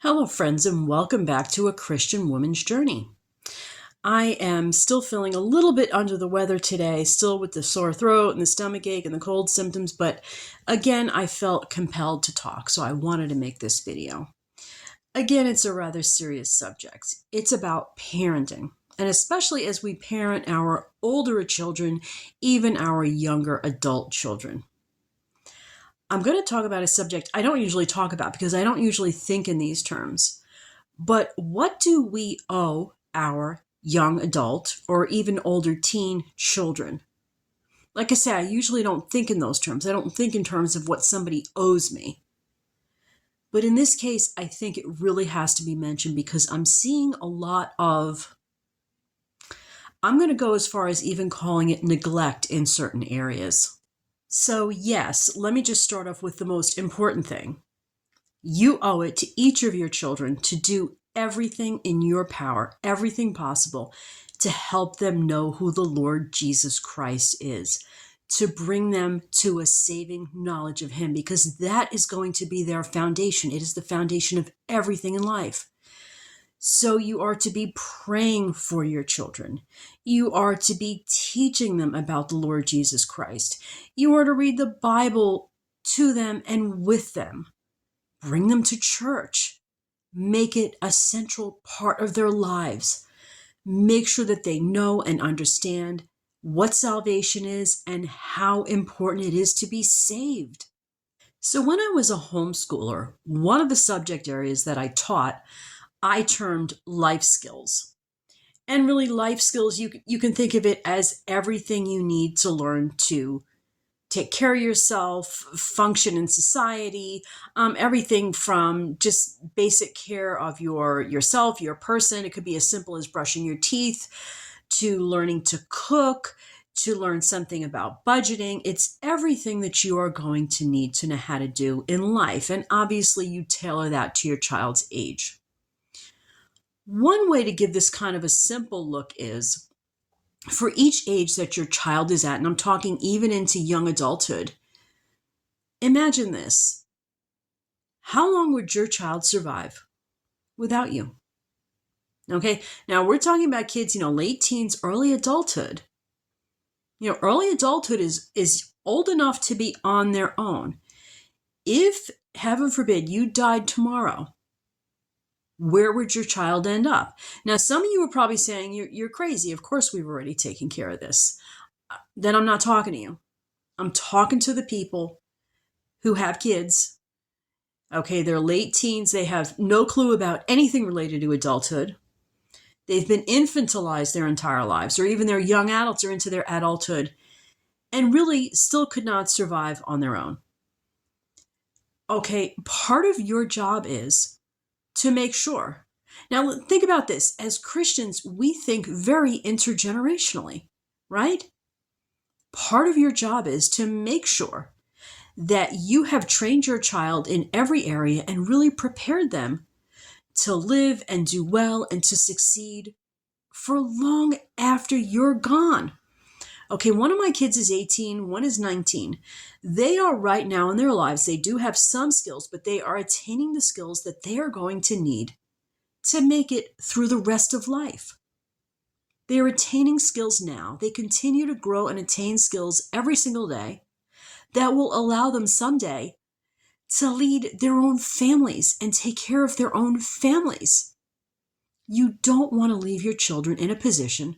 Hello, friends, and welcome back to A Christian Woman's Journey. I am still feeling a little bit under the weather today, still with the sore throat and the stomach ache and the cold symptoms, but again, I felt compelled to talk, so I wanted to make this video. Again, it's a rather serious subject. It's about parenting, and especially as we parent our older children, even our younger adult children. I'm going to talk about a subject I don't usually talk about because I don't usually think in these terms. But what do we owe our young adult or even older teen children? Like I say, I usually don't think in those terms. I don't think in terms of what somebody owes me. But in this case, I think it really has to be mentioned because I'm seeing a lot of, I'm going to go as far as even calling it neglect in certain areas. So yes, let me just start off with the most important thing. You owe it to each of your children to do everything in your power, everything possible, to help them know who the Lord Jesus Christ is, to bring them to a saving knowledge of Him, because that is going to be their foundation. It is the foundation of everything in life. So you are to be praying for your children. You are to be teaching them about the Lord Jesus Christ. You are to read the Bible to them and with them. Bring them to church. Make it a central part of their lives. Make sure that they know and understand what salvation is and how important it is to be saved. So when I was a homeschooler, one of the subject areas that I taught, I termed life skills. And really life skills, you can think of it as everything you need to learn to take care of yourself, function in society, everything from just basic care of yourself, your person. It could be as simple as brushing your teeth, to learning to cook, to learn something about budgeting. It's everything that you are going to need to know how to do in life. And obviously you tailor that to your child's age. One way to give this kind of a simple look is for each age that your child is at, and I'm talking even into young adulthood, imagine this. How long would your child survive without you? Okay, now we're talking about kids, late teens, early adulthood. Early adulthood is old enough to be on their own. If, heaven forbid, you died tomorrow, where would your child end up? Now, some of you are probably saying, you're crazy. Of course, we've already taken care of this. Then I'm not talking to you. I'm talking to the people who have kids. Okay, they're late teens. They have no clue about anything related to adulthood. They've been infantilized their entire lives, or even they're young adults or into their adulthood, and really still could not survive on their own. Okay, part of your job is to make sure. Now, think about this. As Christians, we think very intergenerationally, right? Part of your job is to make sure that you have trained your child in every area and really prepared them to live and do well and to succeed for long after you're gone. Okay, one of my kids is 18, one is 19. They are right now in their lives, they do have some skills, but they are attaining the skills that they are going to need to make it through the rest of life. They are attaining skills now. They continue to grow and attain skills every single day that will allow them someday to lead their own families and take care of their own families. You don't want to leave your children in a position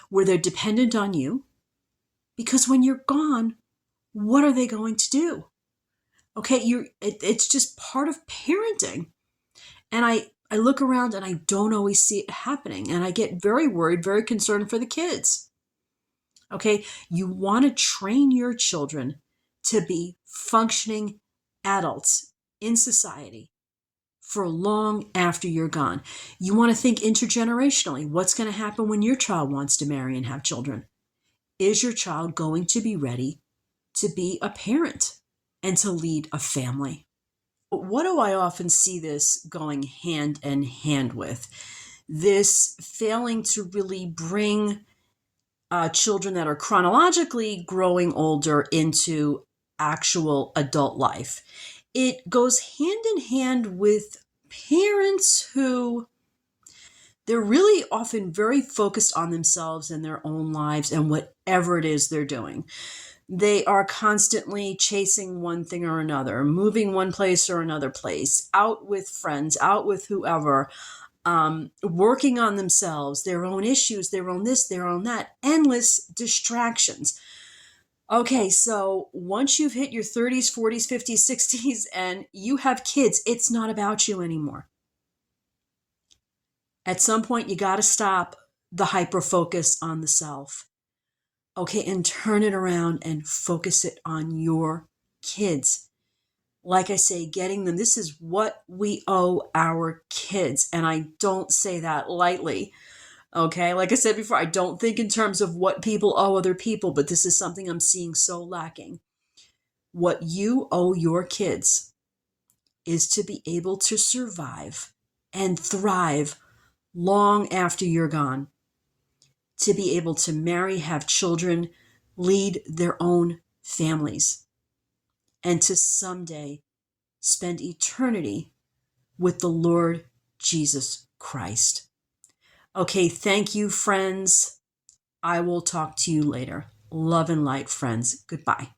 where they're dependent on you, because when you're gone, what are they going to do? Okay, it's just part of parenting. And I look around and I don't always see it happening. And I get very worried, very concerned for the kids. Okay, you want to train your children to be functioning adults in society for long after you're gone. You want to think intergenerationally. What's going to happen when your child wants to marry and have children? Is your child going to be ready to be a parent and to lead a family? What do I often see this going hand in hand with? This failing to really bring children that are chronologically growing older into actual adult life. It goes hand in hand with parents who they're really often very focused on themselves and their own lives and whatever it is they're doing. They are constantly chasing one thing or another, moving one place or another place, out with friends, out with whoever, working on themselves, their own issues, their own this, their own that, endless distractions. Okay, so once you've hit your 30s, 40s, 50s, 60s, and you have kids, it's not about you anymore. At some point, you got to stop the hyper focus on the self. Okay, and turn it around and focus it on your kids. Like I say, getting them, this is what we owe our kids. And I don't say that lightly. Okay, like I said before, I don't think in terms of what people owe other people, but this is something I'm seeing so lacking. What you owe your kids is to be able to survive and thrive long after you're gone, to be able to marry, have children, lead their own families, and to someday spend eternity with the Lord Jesus Christ. Okay, thank you, friends. I will talk to you later. Love and light, friends. Goodbye.